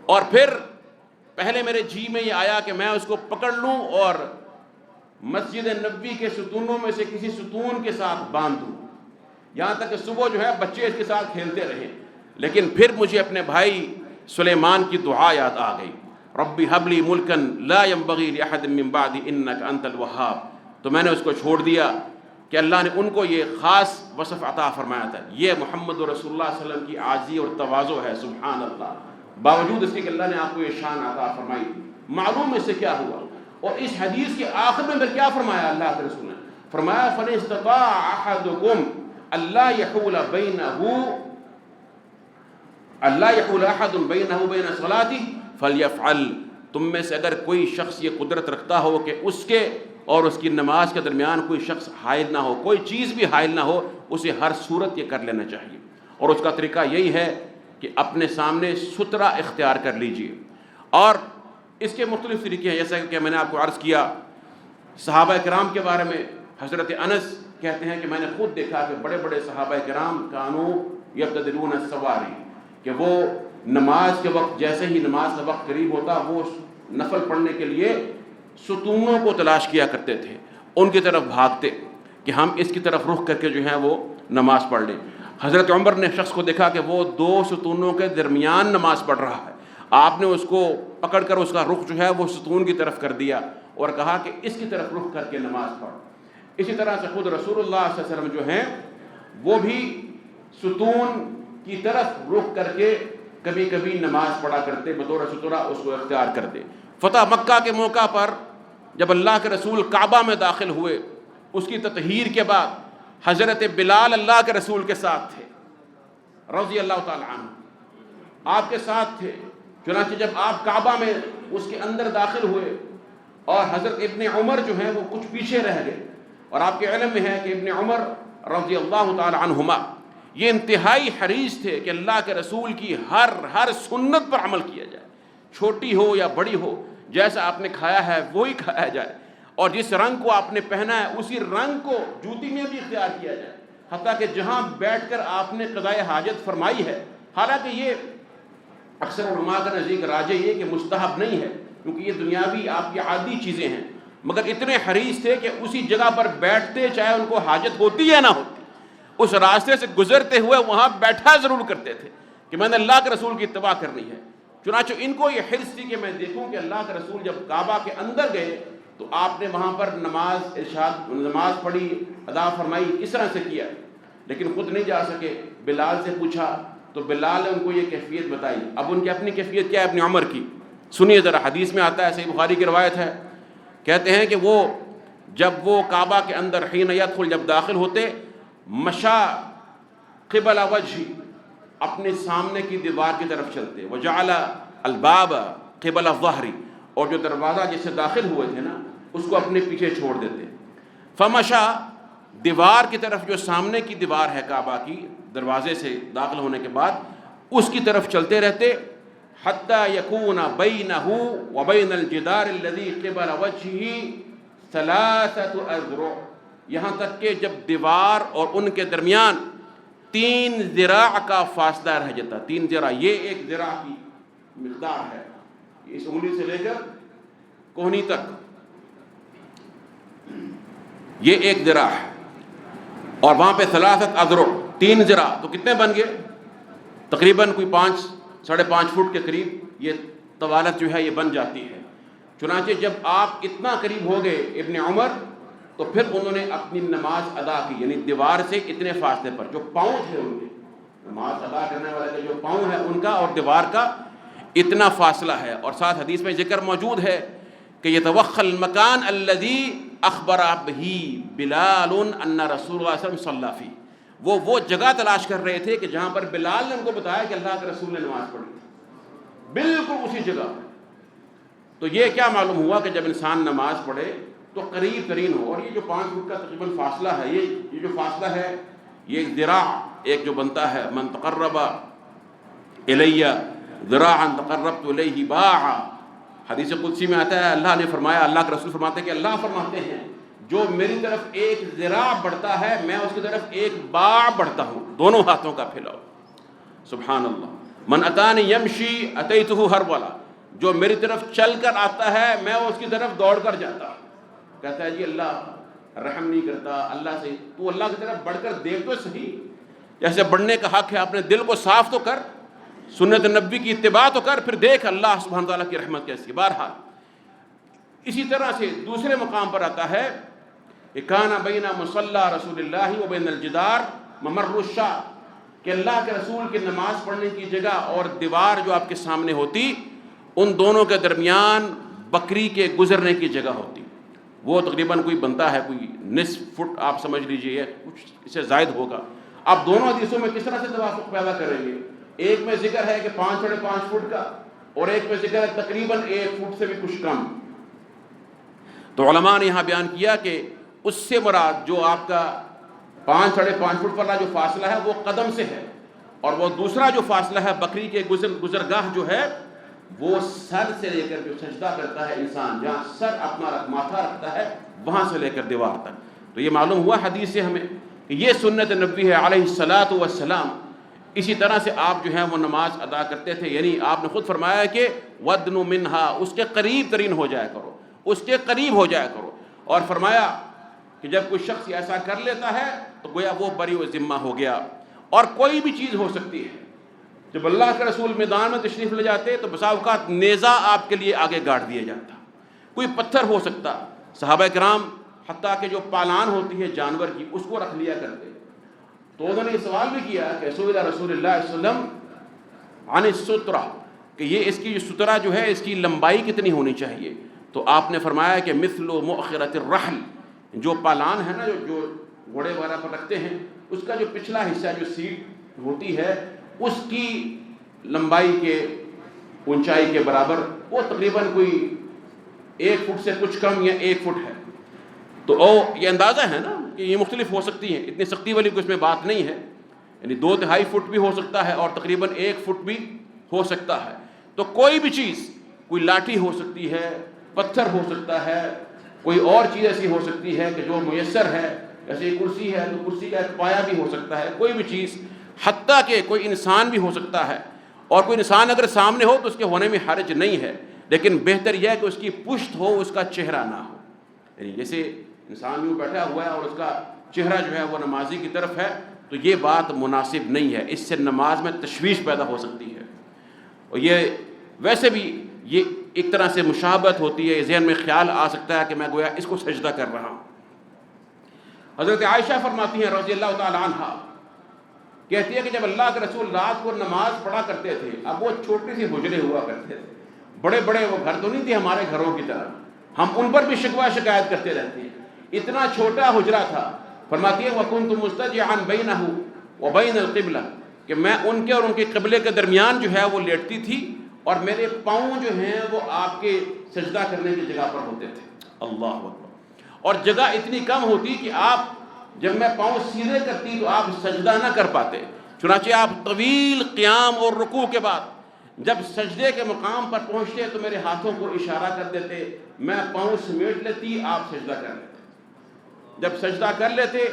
اور پھر پہلے میرے جی میں یہ آیا کہ میں اس کو پکڑ لوں اور مسجد نبوی کے ستونوں میں سے کسی ستون کے ساتھ باندھ دوں، یہاں تک کہ صبح جو ہے بچے اس کے ساتھ کھیلتے رہے. لیکن پھر مجھے اپنے بھائی سلیمان کی دعا یاد آ گئی، ربی حب لی ملکا لا ينبغی لأحد من بعدی انک انت الوہاب. تو میں نے اس کو چھوڑ دیا کہ اللہ نے ان کو یہ خاص وصف عطا فرمایا تھا. یہ محمد رسول اللہ صلی اللہ علیہ وسلم کی عاجزی اور تواضع ہے، سبحان اللہ. باوجود اس کے کہ اللہ نے آپ کو یہ شان عطا فرمائی. معلوم اس سے کیا ہوا؟ اور اس حدیث کے آخر میں پھر کیا فرمایا اللہ کے رسول نے؟ فرمایا فَإِنِ اسْتَطَاعَ أَحَدُكُمْ أَلَّا يَحُولَ أَحَدٌ بَيْنَهُ وَبَيْنَ صَلَاتِهِ فَلْيَفْعَلْ. تم میں سے اگر کوئی شخص یہ قدرت رکھتا ہو کہ اس کے اور اس کی نماز کے درمیان کوئی شخص حائل نہ ہو، کوئی چیز بھی حائل نہ ہو، اسے ہر صورت یہ کر لینا چاہیے. اور اس کا طریقہ یہی ہے کہ اپنے سامنے سترا اختیار کر لیجئے. اور اس کے مختلف طریقے ہیں، جیسا کہ میں نے آپ کو عرض کیا صحابہ کرام کے بارے میں. حضرت انس کہتے ہیں کہ میں نے خود دیکھا کہ بڑے بڑے صحابہ کرام کانو یبتدرون السواری، کہ وہ نماز کے وقت جیسے ہی نماز کا وقت قریب ہوتا وہ نفل پڑھنے کے لیے ستونوں کو تلاش کیا کرتے تھے، ان کی طرف بھاگتے کہ ہم اس کی طرف رخ کر کے جو ہے وہ نماز پڑھ لیں. حضرت عمر نے شخص کو دیکھا کہ وہ دو ستونوں کے درمیان نماز پڑھ رہا ہے. آپ نے اس کو پکڑ کر اس کا رخ جو ہے وہ ستون کی طرف کر دیا اور کہا کہ اس کی طرف رخ کر کے نماز پڑھ. اسی طرح سے خود رسول اللہ صلی اللہ علیہ وسلم جو ہیں وہ بھی ستون کی طرف رخ کر کے کبھی کبھی نماز پڑھا کرتے، بطور سترہ اس کو اختیار کرتے. فتح مکہ کے موقع پر جب اللہ کے رسول کعبہ میں داخل ہوئے، اس کی تطہیر کے بعد حضرت بلال اللہ کے رسول کے ساتھ تھے رضی اللہ تعالی عنہ، آپ کے ساتھ تھے. چنانچہ جب آپ کعبہ میں اس کے اندر داخل ہوئے اور حضرت ابن عمر جو ہیں وہ کچھ پیچھے رہ گئے، اور آپ کے علم میں ہے کہ ابن عمر رضی اللہ تعالی عنہما یہ انتہائی حریص تھے کہ اللہ کے رسول کی ہر سنت پر عمل کیا جائے، چھوٹی ہو یا بڑی ہو، جیسا آپ نے کھایا ہے وہی کھایا جائے، اور جس رنگ کو آپ نے پہنا ہے اسی رنگ کو جوتی میں بھی اختیار کیا جائے. حتیٰ کہ جہاں بیٹھ کر آپ نے قضائے حاجت فرمائی ہے، حالانکہ یہ اکثر علماء کا نزدیک راجح یہ کہ مستحب نہیں ہے کیونکہ یہ دنیاوی آپ کی عادی چیزیں ہیں، مگر اتنے حریص تھے کہ اسی جگہ پر بیٹھتے چاہے ان کو حاجت ہوتی یا نہ ہوتی، اس راستے سے گزرتے ہوئے وہاں بیٹھا ضرور کرتے تھے کہ میں نے اللہ کے رسول کی اتباع کرنی ہے. چنانچہ ان کو یہ حرص تھی کہ میں دیکھوں کہ اللہ کے رسول جب کعبہ کے اندر گئے تو آپ نے وہاں پر نماز پڑھی، ادا فرمائی، کس طرح سے کیا. لیکن خود نہیں جا سکے، بلال سے پوچھا تو بلال نے ان کو یہ کیفیت بتائی. اب ان کی اپنی کیفیت کیا ہے ابن عمر کی، سنیے ذرا. حدیث میں آتا ہے، صحیح بخاری کی روایت ہے، کہتے ہیں کہ جب وہ کعبہ کے اندر حین یدخل جب داخل ہوتے، مشا قبل وجہی اپنے سامنے کی دیوار کی طرف چلتے، وجعل الباب قبل ظہری اور جو دروازہ جس سے داخل ہوئے تھے نا اس کو اپنے پیچھے چھوڑ دیتے. فمشا دیوار کی طرف، جو سامنے کی دیوار ہے کعبہ کی، دروازے سے داخل ہونے کے بعد اس کی طرف چلتے رہتے، حتیٰ یکون بینہ وبین الجدار الذی قبل وجہہ ثلاثۃ اذرع، یہاں تک کہ جب دیوار اور ان کے درمیان 3 ذراع کا فاصلہ رہ جاتا. 3 ذراع یہ ایک ذراع کی مقدار ہے، اس انگلی سے لے کر کوہنی تک یہ ایک ذراع ہے، اور وہاں پہ ثلاثۃ اذرع 3 ذراع، تو کتنے بن گئے؟ تقریباً کوئی 5-5.5 فٹ کے قریب یہ طوالت جو ہے یہ بن جاتی ہے. چنانچہ جب آپ اتنا قریب ہو گئے ابن عمر، تو پھر انہوں نے اپنی نماز ادا کی، یعنی دیوار سے اتنے فاصلے پر، جو پاؤں تھے ان کے، نماز ادا کرنے والے کے جو پاؤں ہے ان کا اور دیوار کا اتنا فاصلہ ہے. اور ساتھ حدیث میں ذکر موجود ہے کہ یتوخى المکان الذی اخبر بہ بلال ان رسول اللہ صلی اللہ علیہ وسلم صلی فیہ، وہ جگہ تلاش کر رہے تھے کہ جہاں پر بلال نے ان کو بتایا کہ اللہ کے رسول نے نماز پڑھی تھی، بالکل اسی جگہ. تو یہ کیا معلوم ہوا کہ جب انسان نماز پڑھے تو قریب ترین ہو. اور یہ جو 5 فٹ کا تقریباً فاصلہ ہے، یہ جو فاصلہ ہے یہ ایک ذراع ایک جو بنتا ہے، من تقرب الی ذراعا تقربت الیہ باعا. حدیث قدسی میں آتا ہے، اللہ نے فرمایا، اللہ کے رسول فرماتے ہیں کہ اللہ فرماتے ہیں جو میری طرف ایک ذراع بڑھتا ہے میں اس کی طرف ایک باع بڑھتا ہوں، دونوں ہاتھوں کا پھیلاؤ. سبحان اللہ. من اتانی یمشی اتیتہ ہرولا، جو میری طرف چل کر آتا ہے میں اس کی طرف دوڑ کر جاتا ہوں. کہتا ہے جی اللہ رحم نہیں کرتا، اللہ سے تو اللہ کی طرف بڑھ کر دیکھ تو صحیح، جیسے بڑھنے کا حق ہے اپنے دل کو صاف تو کر، سنت نبی کی اتباع تو کر، پھر دیکھ اللہ سبحانہ تعالیٰ کی رحمت کیسی. بہرحال اسی طرح سے دوسرے مقام پر آتا ہے کہ کان بین مصلی رسول اللہ و بین الجدار ممر الشاہ، کہ اللہ کے رسول کی نماز پڑھنے کی جگہ اور دیوار جو آپ کے سامنے ہوتی، ان دونوں کے درمیان بکری کے گزرنے کی جگہ ہوتی. وہ تقریباً کوئی بنتا ہے کوئی نصف فٹ، آپ سمجھ لیجئے کچھ اس سے زائد ہوگا. آپ دونوں حدیثوں میں کس طرح سے توافق پیدا کریں گے؟ ایک میں ذکر ہے کہ 5-5.5 فٹ کا، اور ایک میں ذکر ہے تقریباً 1 فٹ سے بھی کچھ کم. تو علماء نے یہاں بیان کیا کہ اس سے مراد جو آپ کا 5-5.5 فٹ والا جو فاصلہ ہے وہ قدم سے ہے، اور وہ دوسرا جو فاصلہ ہے بکری کے گزرگاہ جو ہے وہ سر سے لے کر جو سجدہ کرتا ہے انسان، جہاں سر اپنا ماتھا رکھتا ہے وہاں سے لے کر دیوار تک. تو یہ معلوم ہوا حدیث سے ہمیں کہ یہ سنت نبی ہے علیہ الصلاۃ والسلام. اسی طرح سے آپ جو ہیں وہ نماز ادا کرتے تھے، یعنی آپ نے خود فرمایا کہ وَدْنُ مِنْهَا، اس کے قریب ترین ہو جایا کرو، اس کے قریب ہو جایا کرو. اور فرمایا کہ جب کوئی شخص ایسا کر لیتا ہے تو گویا وہ بری و ذمہ ہو گیا. اور کوئی بھی چیز ہو سکتی ہے. جب اللہ کے رسول میدان میں تشریف لے جاتے تو بسا اوقات نیزہ آپ کے لیے آگے گاڑ دیا جاتا، کوئی پتھر ہو سکتا. صحابہ کرام حتیٰ کہ جو پالان ہوتی ہے جانور کی اس کو رکھ لیا کرتے. تو انہوں نے یہ سوال بھی کیا کہ سئل رسول اللہ صلی اللہ علیہ وسلم عن السترہ، کہ یہ اس کی سترہ جو ہے اس کی لمبائی کتنی ہونی چاہیے؟ تو آپ نے فرمایا کہ مثل مؤخرۃ الرحل، جو پالان ہے نا جو گھوڑے وغیرہ پر رکھتے ہیں، اس کا جو پچھلا حصہ جو سیٹ ہوتی ہے اس کی لمبائی کے اونچائی کے برابر، وہ تقریباً کوئی 1 فٹ سے کچھ کم یا 1 فٹ ہے. تو یہ اندازہ ہے نا کہ یہ مختلف ہو سکتی ہیں، اتنی سختی والی کوئی اس میں بات نہیں ہے. یعنی 2.5 فٹ بھی ہو سکتا ہے اور تقریباً 1 فٹ بھی ہو سکتا ہے. تو کوئی بھی چیز، کوئی لاٹھی ہو سکتی ہے، پتھر ہو سکتا ہے، کوئی اور چیز ایسی ہو سکتی ہے کہ جو میسر ہے، جیسے کرسی ہے تو کرسی کا ایک پایا بھی ہو سکتا ہے. کوئی بھی چیز، حتیٰ کہ کوئی انسان بھی ہو سکتا ہے. اور کوئی انسان اگر سامنے ہو تو اس کے ہونے میں حرج نہیں ہے، لیکن بہتر یہ ہے کہ اس کی پشت ہو، اس کا چہرہ نہ ہو. یعنی جیسے انسان یوں بیٹھا ہوا ہے اور اس کا چہرہ جو ہے وہ نمازی کی طرف ہے، تو یہ بات مناسب نہیں ہے. اس سے نماز میں تشویش پیدا ہو سکتی ہے. اور یہ ویسے بھی یہ ایک طرح سے مشابہت ہوتی ہے، ذہن میں خیال آ سکتا ہے کہ میں گویا اس کو سجدہ کر رہا ہوں. حضرت عائشہ فرماتی ہیں رضی اللہ تعالی عنہا، کہتی ہے کہ جب اللہ کے رسول رات کو نماز پڑھا کرتے تھے، اب وہ چھوٹی سی حجرے ہوا کرتے تھے، بڑے بڑے وہ گھر تو نہیں تھے ہمارے گھروں کی طرح، ہم ان پر بھی شکوہ شکایت کرتے رہتے ہیں. اتنا چھوٹا حجرہ تھا. فرماتی ہے وَكُنْتُ مُسْتَجِعًا بَيْنَهُ وَبَيْنَ الْقِبْلَةِ، کہ میں ان کے اور ان کے قبلے کے درمیان جو ہے وہ لیٹتی تھی، اور میرے پاؤں جو ہیں وہ آپ کے سجدہ کرنے کی جگہ پر ہوتے تھے. اللہ اکبر. اور جگہ اتنی کم ہوتی کہ آپ جب میں پاؤں سیدھے کرتی تو آپ سجدہ نہ کر پاتے، چنانچہ آپ طویل قیام اور رکوع کے بعد جب سجدے کے مقام پر پہنچتے تو میرے ہاتھوں کو اشارہ کر دیتے، میں پاؤں سمیٹ لیتی، آپ سجدہ کر لیتے، جب سجدہ کر لیتے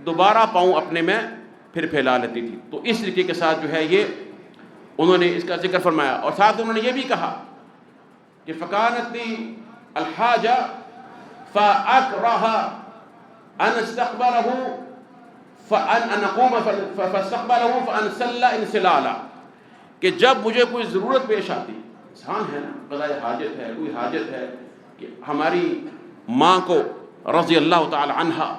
دوبارہ پاؤں اپنے میں پھر پھیلا لیتی تھی۔ تو اس طریقے کے ساتھ جو ہے یہ انہوں نے اس کا ذکر فرمایا، اور ساتھ انہوں نے یہ بھی کہا کہ فَكَانَتْ لِي الْحَاجَةُ فَأَكْرَهَ أَنْ اسْتَقْبَلَهُ فَأَنْ أَقُومَ فَاسْتَقْبَلَهُ فَأَنْسَلَّ انسلالا، کہ جب مجھے کوئی ضرورت پیش آتی، انسان ہے نا، قضاء حاجت ہے، کوئی حاجت ہے کہ ہماری ماں کو رضی اللہ تعالی عنہا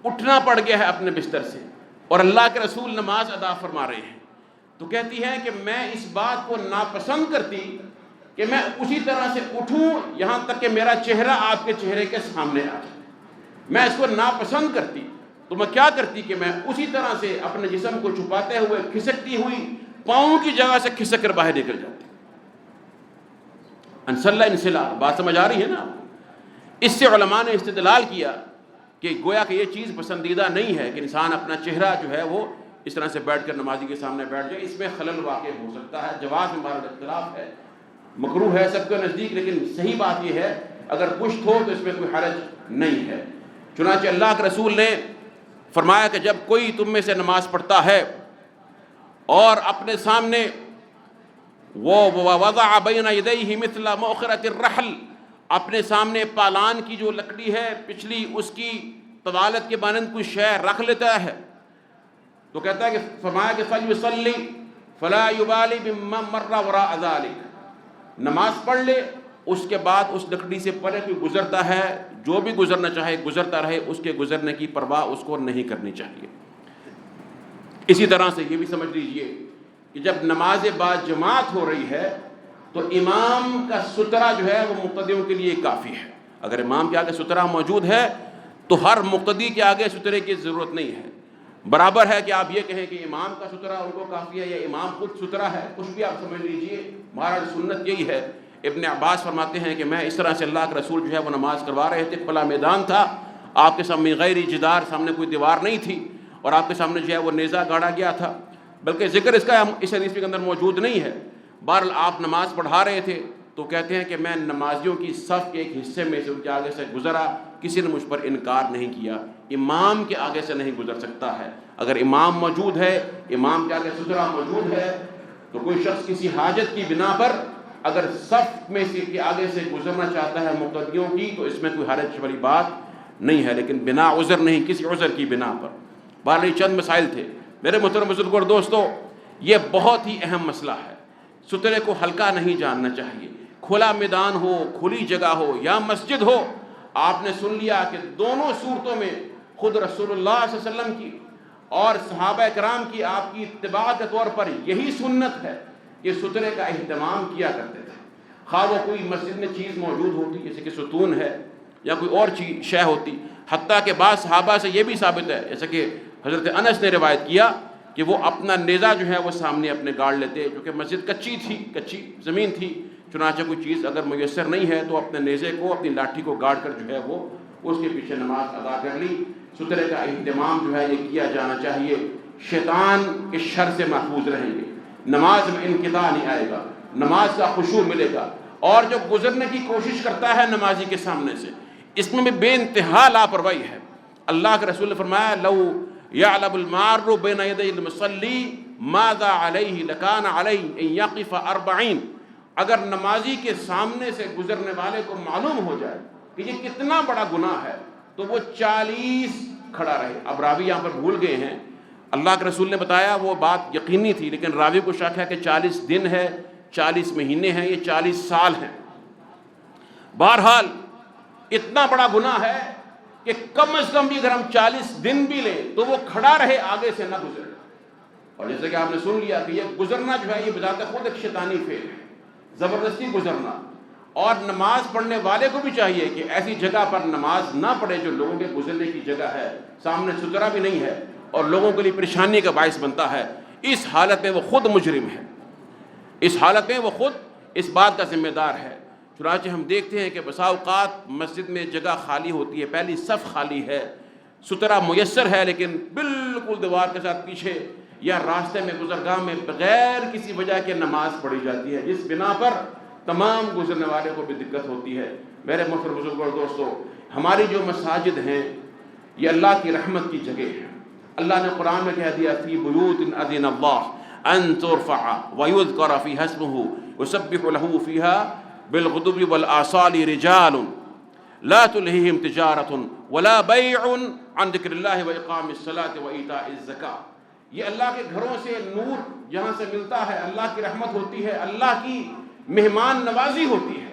اٹھنا پڑ گیا ہے اپنے بستر سے اور اللہ کے رسول نماز ادا فرما رہے ہیں، تو کہتی ہے کہ میں اس بات کو ناپسند کرتی کہ میں اسی طرح سے اٹھوں یہاں تک کہ میرا چہرہ آپ کے چہرے کے سامنے آ جائے، میں اس کو ناپسند کرتی، تو میں کیا کرتی کہ میں اسی طرح سے اپنے جسم کو چھپاتے ہوئے کھسکتی ہوئی پاؤں کی جگہ سے کھسک کر باہر نکل جاتی۔ انسلّا انسلال، بات سمجھ آ رہی ہے نا؟ اس سے علماء نے استدلال کیا کہ گویا کہ یہ چیز پسندیدہ نہیں ہے کہ انسان اپنا چہرہ جو ہے وہ اس طرح سے بیٹھ کر نمازی کے سامنے بیٹھ جائے، اس میں خلل واقع ہو سکتا ہے، جواز میں بہرحال اختلاف ہے، مکروہ ہے سب کے نزدیک، لیکن صحیح بات یہ ہے اگر پشت ہو تو اس میں کوئی حرج نہیں ہے۔ چنانچہ اللہ کے رسول نے فرمایا کہ جب کوئی تم میں سے نماز پڑھتا ہے اور اپنے سامنے وَوَضَعَ بَيْنَ يَدَيْهِ مِثْلَ مُؤْخِرَةِ الرَّحْلِ، اپنے سامنے پالان کی جو لکڑی ہے پچھلی اس کی طوالت کے مانند کوئی شے رکھ لیتا ہے، تو کہتا ہے کہ فرمایا کہ فَلْيُصَلِّ فَلَا يُبَالِ بِمَّن مَرَّ وَرَاءَ ذَلِكَ، نماز پڑھ لے، اس کے بعد اس لکڑی سے پرے کوئی گزرتا ہے، جو بھی گزرنا چاہے گزرتا رہے، اس کے گزرنے کی پرواہ اس کو نہیں کرنی چاہیے۔ اسی طرح سے یہ بھی سمجھ لیجئے کہ جب نماز با جماعت ہو رہی ہے تو امام کا سترہ جو ہے وہ مقتدیوں کے لیے کافی ہے۔ اگر امام کے آگے سترہ موجود ہے تو ہر مقتدی کے آگے سترے کی ضرورت نہیں ہے، برابر ہے کہ آپ یہ کہیں کہ امام کا سترہ ان کو کافی ہے یا امام خود سترہ ہے، کچھ بھی آپ سمجھ لیجئے، ہمارا سنت یہی ہے۔ ابن عباس فرماتے ہیں کہ میں اس طرح سے اللہ کے رسول جو ہے وہ نماز کروا رہے تھے، کھلا میدان تھا، آپ کے سامنے غیر جدار، سامنے کوئی دیوار نہیں تھی، اور آپ کے سامنے جو ہے وہ نیزہ گاڑا گیا تھا، بلکہ ذکر اس کا اس حدیث کے اندر موجود نہیں ہے۔ بہرحال آپ نماز پڑھا رہے تھے تو کہتے ہیں کہ میں نمازیوں کی صف کے ایک حصے میں سے ان کے آگے سے گزرا، کسی نے مجھ پر انکار نہیں کیا۔ امام کے آگے سے نہیں گزر سکتا ہے، اگر امام موجود ہے، امام کے آگے سترہ موجود ہے، تو کوئی شخص کسی حاجت کی بنا پر اگر صف میں سے کے آگے سے گزرنا چاہتا ہے مقتدیوں کی تو اس میں کوئی حرج والی بات نہیں ہے، لیکن بنا عذر نہیں، کسی عذر کی بنا پر۔ بہرحال چند مسائل تھے میرے محترم بزرگوں اور دوستو، یہ بہت ہی اہم مسئلہ ہے، سترے کو ہلکا نہیں جاننا چاہیے، کھلا میدان ہو، کھلی جگہ ہو یا مسجد ہو۔ آپ نے سن لیا کہ دونوں صورتوں میں خود رسول اللہ صلی اللہ علیہ وسلم کی اور صحابہ کرام کی آپ کی اتباع کے طور پر یہی سنت ہے کہ سترے کا اہتمام کیا کرتے تھے، خواہ وہ کوئی مسجد میں چیز موجود ہوتی جیسے کہ ستون ہے یا کوئی اور چیز شے ہوتی، حتیٰ کہ بعض صحابہ سے یہ بھی ثابت ہے جیسے کہ حضرت انس نے روایت کیا کہ وہ اپنا نیزہ جو ہے وہ سامنے اپنے گاڑ لیتے، کیونکہ مسجد کچی تھی، کچی زمین تھی، چنانچہ کوئی چیز اگر میسر نہیں ہے تو اپنے نیزے کو، اپنی لاٹھی کو گاڑ کر جو ہے وہ اس کے پیچھے نماز ادا کر لی۔ سترے کا اہتمام جو ہے یہ کیا جانا چاہیے، شیطان کے شر سے محفوظ رہیں گے، نماز میں انقطاع نہیں آئے گا، نماز کا خشوع ملے گا، اور جو گزرنے کی کوشش کرتا ہے نمازی کے سامنے سے، اس میں بھی بے انتہا لاپرواہی ہے۔ اللہ کے رسول نے فرمایا لو یعلم المار بین یدی المصلی ماذا علیہ لکان علیہ ان یقف 40، اگر نمازی کے سامنے سے گزرنے والے کو معلوم ہو جائے کہ یہ کتنا بڑا گناہ ہے تو وہ 40 کھڑا رہے۔ اب راوی یہاں پر بھول گئے ہیں، اللہ کے رسول نے بتایا وہ بات یقینی تھی، لیکن راوی کو شک ہے کہ 40 دن ہے، 40 مہینے ہیں، یہ 40 سال ہیں۔ بہرحال اتنا بڑا گناہ ہے کہ کم از کم بھی اگر ہم 40 دن بھی لیں تو وہ کھڑا رہے، آگے سے نہ گزرے۔ اور جیسے کہ آپ نے سن لیا کہ یہ گزرنا جو ہے یہ بذات خود ایک شیطانی فعل ہے، زبردستی گزرنا، اور نماز پڑھنے والے کو بھی چاہیے کہ ایسی جگہ پر نماز نہ پڑھے جو لوگوں کے گزرنے کی جگہ ہے، سامنے سترہ بھی نہیں ہے اور لوگوں کے لیے پریشانی کا باعث بنتا ہے۔ اس حالت میں وہ خود مجرم ہے، اس حالت میں وہ خود اس بات کا ذمہ دار ہے۔ چنانچہ ہم دیکھتے ہیں کہ بسا اوقات مسجد میں جگہ خالی ہوتی ہے، پہلی صف خالی ہے، سترہ میسر ہے، لیکن بالکل دیوار کے ساتھ پیچھے یا راستے میں گزرگاہ میں بغیر کسی وجہ کے نماز پڑھی جاتی ہے، جس بنا پر تمام گزرنے والے کو بھی دقت ہوتی ہے۔ میرے محترم بزرگوں اور دوستو، ہماری جو مساجد ہیں یہ اللہ کی رحمت کی جگہ ہے۔ اللہ نے قرآن میں کہہ دیا فی بیوت اذن اللہ ان ترفع ویذکر فیہا اسمہ یسبح لہ فیہا بالغدو والآصال رجال لا تلہیہم تجارۃ ولا بیع عن ذکر اللہ واقام الصلاۃ وایتاء الزکاۃ۔ یہ اللہ کے گھروں سے نور جہاں سے ملتا ہے، اللہ کی رحمت ہوتی ہے، اللہ کی مہمان نوازی ہوتی ہے۔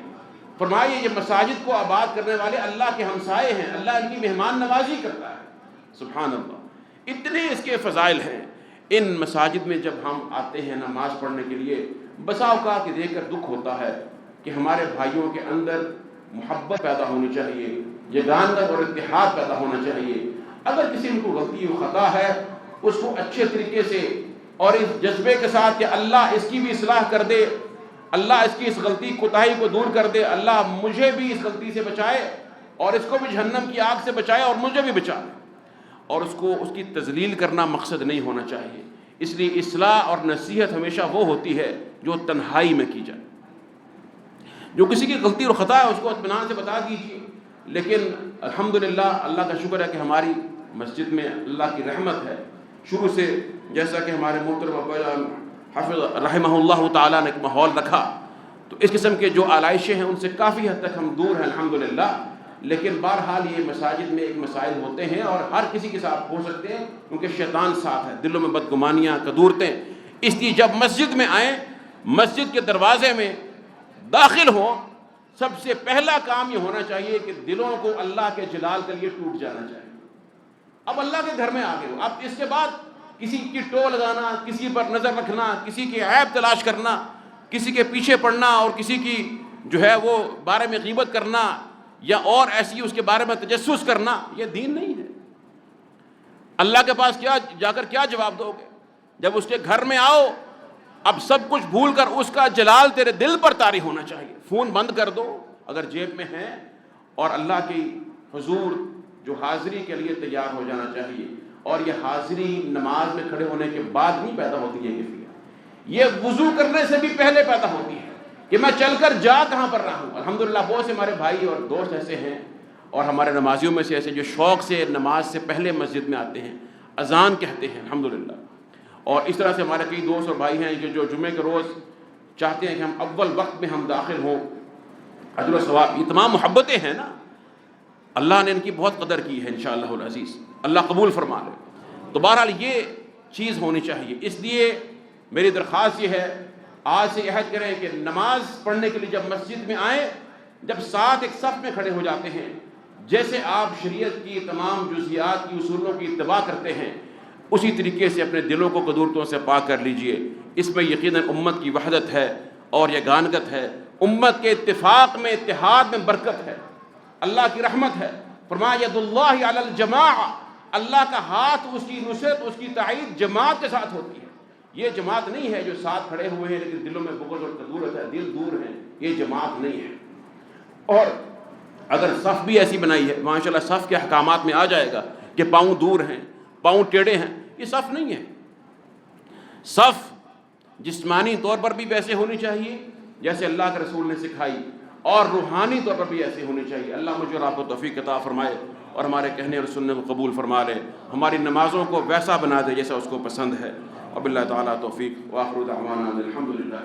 فرمائیے یہ مساجد کو آباد کرنے والے اللہ کے ہمسائے ہیں، اللہ ان کی مہمان نوازی کرتا ہے۔ سبحان اللہ، اتنے اس کے فضائل ہیں۔ ان مساجد میں جب ہم آتے ہیں نماز پڑھنے کے لیے، بسا اوقات کہ دیکھ کر دکھ ہوتا ہے کہ ہمارے بھائیوں کے اندر محبت پیدا ہونی چاہیے، یگانگت اور اتحاد پیدا ہونا چاہیے۔ اگر کسی کو غلطی و خطا ہے، اس کو اچھے طریقے سے اور اس جذبے کے ساتھ کہ اللہ اس کی بھی اصلاح کر دے، اللہ اس کی اس غلطی کوتاہی کو دور کر دے، اللہ مجھے بھی اس غلطی سے بچائے اور اس کو بھی جہنم کی آگ سے بچائے اور مجھے بھی بچائے، اور اس کی تذلیل کرنا مقصد نہیں ہونا چاہیے۔ اس لیے اصلاح اور نصیحت ہمیشہ وہ ہوتی ہے جو تنہائی میں کی جائے۔ جو کسی کی غلطی اور خطا ہے اس کو اطمینان سے بتا دیجیے، لیکن الحمدللہ اللہ کا شکر ہے کہ ہماری مسجد میں اللہ کی رحمت ہے۔ شروع سے جیسا کہ ہمارے محترم ابا جان حافظ رحمہ اللہ تعالیٰ نے ایک ماحول رکھا، تو اس قسم کے جو آلائشیں ہیں ان سے کافی حد تک ہم دور ہیں الحمدللہ، لیکن بہرحال یہ مساجد میں ایک مسائل ہوتے ہیں اور ہر کسی کے ساتھ ہو سکتے ہیں، کیونکہ شیطان ساتھ ہے، دلوں میں بدگمانیاں کدورتیں۔ اس لیے جب مسجد میں آئیں، مسجد کے دروازے میں داخل ہوں، سب سے پہلا کام یہ ہونا چاہیے کہ دلوں کو اللہ کے جلال کے لیے ٹوٹ جانا چاہیے۔ اب اللہ کے گھر میں آ گئے ہو، اب اس کے بعد کسی کی ٹو لگانا، کسی پر نظر رکھنا، کسی کی عیب تلاش کرنا، کسی کے پیچھے پڑنا اور کسی کی جو ہے وہ بارے میں غیبت کرنا یا اور ایسی اس کے بارے میں تجسس کرنا، یہ دین نہیں ہے۔ اللہ کے پاس جا کر کیا جواب دو گے؟ جب اس کے گھر میں آؤ، اب سب کچھ بھول کر اس کا جلال تیرے دل پر طاری ہونا چاہیے۔ فون بند کر دو اگر جیب میں ہے، اور اللہ کی حضور جو حاضری کے لیے تیار ہو جانا چاہیے۔ اور یہ حاضری نماز میں کھڑے ہونے کے بعد نہیں پیدا ہوتی ہے، یہ وضو کرنے سے بھی پہلے پیدا ہوتی ہے کہ میں چل کر جا کہاں پر رہا ہوں۔ الحمدللہ بہت سے ہمارے بھائی اور دوست ایسے ہیں، اور ہمارے نمازیوں میں سے ایسے جو شوق سے نماز سے پہلے مسجد میں آتے ہیں، اذان کہتے ہیں الحمدللہ۔ اور اس طرح سے ہمارے کئی دوست اور بھائی ہیں جو جمعے کے روز چاہتے ہیں کہ ہم اول وقت میں ہم داخل ہوں، اجر و ثواب۔ یہ تمام محبتیں ہیں نا، اللہ نے ان کی بہت قدر کی ہے انشاءاللہ العزیز، اللہ قبول فرما لے۔ تو بہرحال یہ چیز ہونی چاہیے۔ اس لیے میری درخواست یہ ہے، آج سے عہد کریں کہ نماز پڑھنے کے لیے جب مسجد میں آئیں، جب ساتھ ایک صف میں کھڑے ہو جاتے ہیں، جیسے آپ شریعت کی تمام جزیات کی اصولوں کی اتباع کرتے ہیں، اسی طریقے سے اپنے دلوں کو قدورتوں سے پاک کر لیجئے۔ اس میں یقیناً امت کی وحدت ہے اور یگانگت ہے، امت کے اتفاق میں، اتحاد میں برکت ہے، اللہ کی رحمت ہے۔ فرمایا ید اللہ علی الجماع، اللہ کا ہاتھ، اس کی نصرت، اس کی تائید جماعت کے ساتھ ہوتی ہے۔ یہ جماعت نہیں ہے جو ساتھ کھڑے ہوئے ہیں لیکن دلوں میں بغض اور کدورت ہے، دل دور ہیں، یہ جماعت نہیں ہے۔ اور اگر صف بھی ایسی بنائی ہے، ماشاءاللہ صف کے احکامات میں آ جائے گا کہ پاؤں دور ہیں، پاؤں ٹیڑھے ہیں، یہ صف نہیں ہے۔ صف جسمانی طور پر بھی ویسے ہونی چاہیے جیسے اللہ کے رسول نے سکھائی، اور روحانی طور پر بھی ایسے ہونی چاہیے۔ اللہ مجھے اور آپ کو توفیق عطا فرمائے اور ہمارے کہنے اور سننے کو قبول فرما لے، ہماری نمازوں کو ویسا بنا دے جیسا اس کو پسند ہے۔ وباللہ تعالیٰ توفیق، وآخر دعوانا الحمدللہ۔